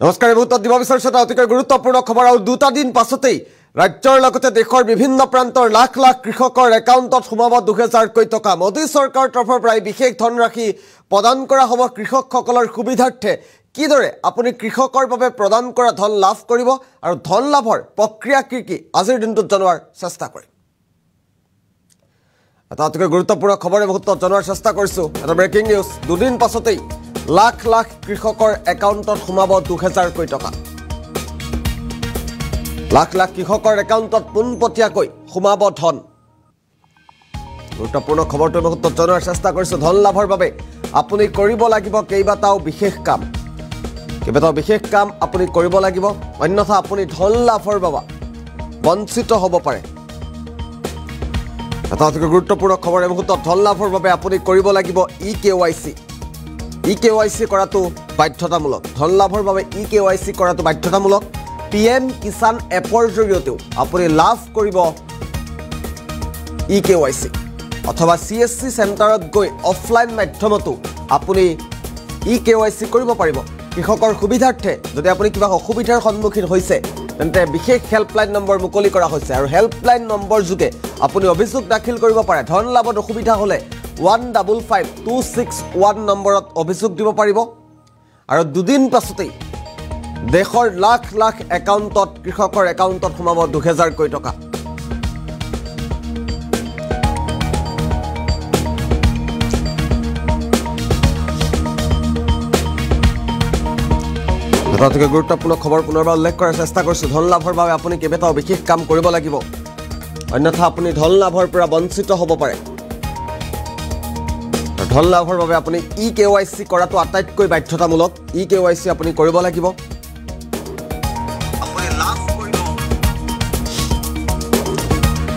নমস্কাৰ বহুত দিব বিচাৰিছো এটা অতিকৈ গুৰুত্বপূৰ্ণ খবৰ আৰু দুটা দিন পাছতেই ৰাজ্যৰ লগতে দেশৰ বিভিন্ন প্ৰান্তৰ লাখ লাখ কৃষকৰ একাউণ্টত সোমাব 2000 কোটি টকা মোদী চৰকাৰৰ তৰফৰ পৰা বিশেষ ধনৰাশি প্ৰদান কৰা হ'ব কৃষকসকলৰ সুবিধাৰ্থে কিদৰে আপুনি কৃষকৰ বাবে প্ৰদান কৰা ধন লাভ কৰিব আৰু ধন লাভৰ প্ৰক্ৰিয়া কি আজিৰ দিনটোত জনোৱাৰ চেষ্টা কৰিম এটা অতিকৈ গুৰুত্বপূৰ্ণ খবৰ মুহূৰ্তত জনোৱাৰ চেষ্টা কৰিছো এটা ব্ৰেকিং নিউজ দুদিন পাছতেই লাখ লাখ কৃষকৰ একাউণ্টত সোমাব 2000 কোটি টকা লাখ লাখ কৃষকৰ একাউণ্টত পোনপটীয়াকৈ সোমাব ধন গুৰুত্বপূৰ্ণ খবৰটো মুহূৰ্তত জনোৱাৰ চেষ্টা কৰিছো ধন লাভৰ বাবে আপুনি কৰিব লাগিব কেইবাটাও বিশেষ কাম আপুনি কৰিব লাগিব অন্যথা আপুনি ধন লাভৰ বাবে বঞ্চিত হ'ব পাৰে এটা অতিকৈ গুৰুত্বপূৰ্ণ খবৰ এই মুহূৰ্তত ধন লাভৰ বাবে আপুনি কৰিব লাগিব ইকেৱাইচি কৰাটো বাধ্যতামূলক ধন লাভৰ বাবে ইকেৱাইচি কৰাটো বাধ্যতামূলক পিএম কিষাণ এপৰ জৰিয়তেও আপুনি লাভ কৰিব ইকেৱাইচি অথবা সিএসসি চেণ্টাৰত গৈ অফলাইন মাধ্যমতো আপুনি ইকেৱাইচি কৰিব পাৰিব কৃষকৰ সুবিধাৰ্থে যদি আপুনি কিবা অসুবিধাৰ সন্মুখীন হৈছে তেন্তে বিশেষ হেল্পলাইন নম্বৰ মুকলি কৰা হৈছে আৰু হেল্পলাইন নম্বৰ যোগে আপুনি অভিযোগ দাখিল কৰিব পাৰে ধন লাভত অসুবিধা হ'লে 155261 নম্বৰত অভিযোগ দিব পাৰিব আৰু দুদিন পাছতেই দেশৰ লাখ লাখ একাউণ্টত কৃষকৰ একাউণ্টত সোমাব 2000 কোটি টকা এটা গুৰুত্বপূৰ্ণ খবৰ পুনৰবাৰ উল্লেখ কৰাৰ চেষ্টা কৰিছো ধন লাভৰ বাবে আপুনি কেইবাটাও বিশেষ কাম কৰিব লাগিব অন্যথা আপুনি ধন লাভৰ পৰা বঞ্চিত হ'ব পাৰে ধন লাভৰ বাবে আপুনি ইকেৱাইচি কৰাটো আটাইতকৈ বাধ্যতামূলক ইকেৱাইচি আপুনি কৰিব লাগিব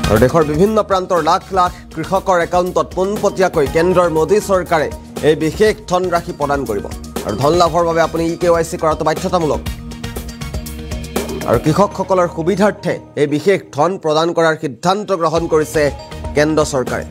আৰু দেশৰ বিভিন্ন প্ৰান্তৰ লাখ লাখ কৃষকৰ একাউণ্টত পোনপটীয়াকৈ কেন্দ্ৰৰ মোদী চৰকাৰে এই বিশেষ ধনৰাশি প্ৰদান কৰিব আৰু ধন লাভৰ বাবে আপুনি ইকেৱাইচি কৰাটো বাধ্যতামূলক আৰু কৃষকসকলৰ সুবিধাৰ্থে এই বিশেষ ধন প্ৰদান কৰাৰ সিদ্ধান্ত গ্ৰহণ কৰিছে কেন্দ্ৰ চৰকাৰে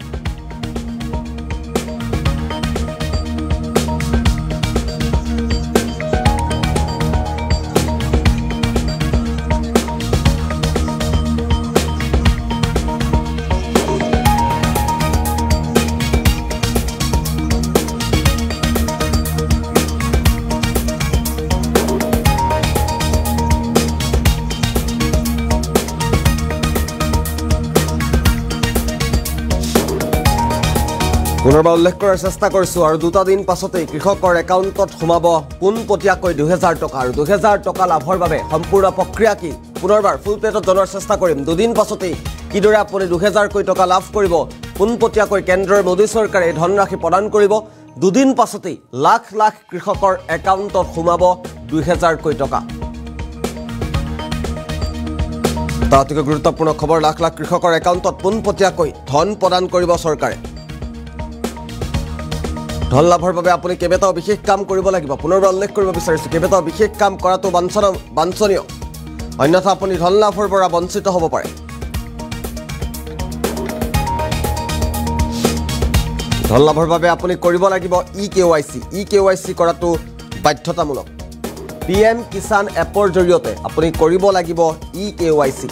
পুনৰবাৰ উল্লেখ কৰাৰ চেষ্টা কৰিছো আৰু দুটা দিন পাছতেই কৃষকৰ একাউণ্টত সোমাব পোনপটীয়াকৈ 2000 টকা আৰু 2000 টকা লাভৰ বাবে সম্পূৰ্ণ প্ৰক্ৰিয়া কি পুনৰবাৰ ফুল প্লেটত জনোৱাৰ চেষ্টা কৰিম দুদিন পাছতেই কিদৰে আপুনি 2000 কোটি টকা লাভ কৰিব পোনপটীয়াকৈ কেন্দ্ৰৰ মোদী চৰকাৰে ধনৰাশি প্ৰদান কৰিব দুদিন পাছতেই লাখ লাখ কৃষকৰ একাউণ্টত সোমাব 2000 কোটি টকা অতিকৈ গুৰুত্বপূৰ্ণ খবৰ লাখ লাখ কৃষকৰ একাউণ্টত পোনপটীয়াকৈ ধন প্ৰদান কৰিব চৰকাৰে ধন লাভৰ বাবে আপুনি কেইবাটাও বিশেষ কাম কৰিব লাগিব পুনৰবাৰ উল্লেখ কৰিব বিচাৰিছো কেইবাটাও বিশেষ কাম কৰাটো বাঞ্ছনীয় অন্যথা আপুনি ধন লাভৰ পৰা বঞ্চিত হ'ব পাৰে ধন লাভৰ বাবে আপুনি কৰিব লাগিব ইকেৱাইচি কৰাটো বাধ্যতামূলক পিএম কিষাণ এপৰ জৰিয়তে আপুনি কৰিব লাগিব ইকেৱাইচি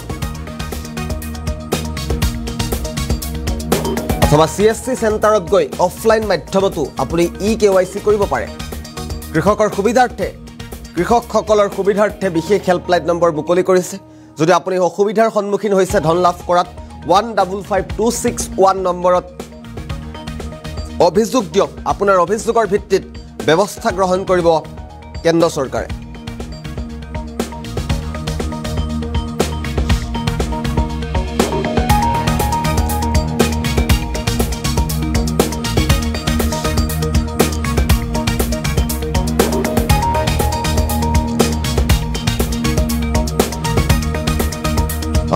অথবা সিএসসি চেণ্টাৰত গৈ অফলাইন মাধ্যমতো আপুনি ইকেৱাইচি কৰিব পাৰে কৃষকসকলৰ সুবিধাৰ্থে বিশেষ হেল্পলাইন নম্বৰ মুকলি কৰিছে যদি আপুনি অসুবিধাৰ সন্মুখীন হৈছে ধন লাভ কৰাত 155261 নম্বৰত অভিযোগ দিয়ক আপোনাৰ অভিযোগৰ ভিত্তিত ব্যৱস্থা গ্ৰহণ কৰিব কেন্দ্ৰ চৰকাৰে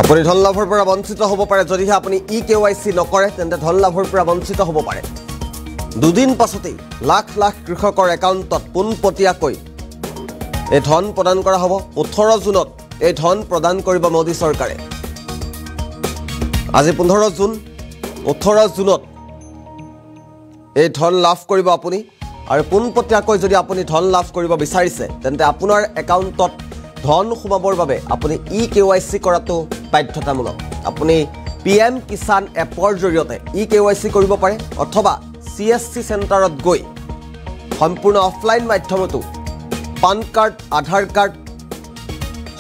আপুনি ধন লাভৰ পৰা বঞ্চিত হ'ব পাৰে যদিহে আপুনি ইকেৱাইচি নকৰে তেন্তে ধন লাভৰ পৰা বঞ্চিত হ'ব পাৰে দুদিন পাছতেই লাখ লাখ কৃষকৰ একাউণ্টত পোনপটীয়াকৈ এই ধন প্ৰদান কৰা হ'ব 18 জুনত এই ধন প্ৰদান কৰিব মোদী চৰকাৰে আজি 15 জুন 18 জুনত এই ধন লাভ কৰিব আপুনি আৰু পোনপটীয়াকৈ যদি আপুনি ধন লাভ কৰিব বিচাৰিছে তেন্তে আপোনাৰ একাউণ্টত ধন সোমাবৰ বাবে আপুনি eKYC কৰাটো বাধ্যতামূলক আপুনি PM কিষাণ এপৰ জৰিয়তে eKYC কৰিব পাৰে অথবা CSC চেণ্টাৰত গৈ সম্পূৰ্ণ অফলাইন মাধ্যমতো পান কাৰ্ড আধাৰ কাৰ্ড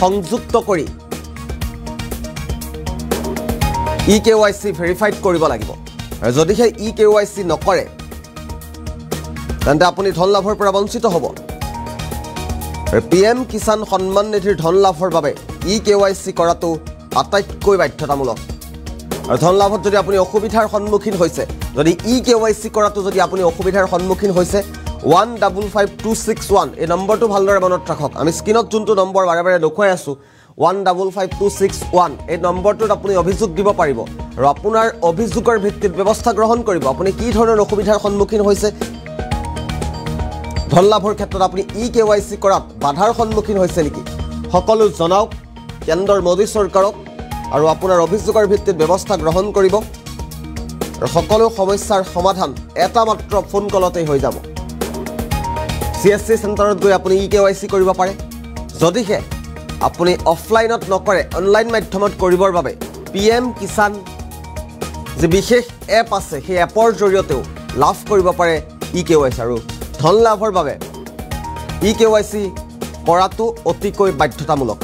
সংযুক্ত কৰি eKYC ভেৰিফাইড কৰিব লাগিব আৰু যদিহে eKYC নকৰে তেন্তে আপুনি ধন লাভৰ পৰা বঞ্চিত হ'ব আৰু PM কিষাণ সন্মান নিধিৰ ধন লাভৰ বাবে eKYC কৰাটো আটাইতকৈ বাধ্যতামূলক আৰু ধন লাভত যদি আপুনি অসুবিধাৰ সন্মুখীন হৈছে যদি eKYC কৰাটো যদি আপুনি অসুবিধাৰ সন্মুখীন হৈছে 155261 এই নম্বৰটো ভালদৰে মনত ৰাখক আমি স্ক্ৰীনত যোনটো নম্বৰ বাৰে বাৰে দেখুৱাই আছো 155261 এই নম্বৰটোত আপুনি অভিযোগ দিব পাৰিব আৰু আপোনাৰ অভিযোগৰ ভিত্তিত ব্যৱস্থা গ্ৰহণ কৰিব আপুনি কি ধৰণৰ অসুবিধাৰ সন্মুখীন হৈছে ধন লাভৰ ক্ষেত্ৰত আপুনি eKYC কৰাত বাধাৰ সন্মুখীন হৈছে নেকি সকলো জনাওক কেন্দ্ৰৰ মোদী চৰকাৰক আৰু আপোনাৰ অভিযোগৰ ভিত্তিত ব্যৱস্থা গ্ৰহণ কৰিব আৰু সকলো সমস্যাৰ সমাধান এটা মাত্ৰ ফোন কলতে হৈ যাব CSC চেণ্টাৰত গৈ আপুনি eKYC কৰিব পাৰে যদিহে আপুনি অফলাইনত নকৰে অনলাইন মাধ্যমত কৰিবৰ বাবে PM কিষাণ যে বিশেষ এপ আছে সেই এপৰ জৰিয়তেও লাভ কৰিব পাৰে eKYC আৰু ধন লাভৰ বাবে eKYC কৰাটো অতিকৈ বাধ্যতামূলক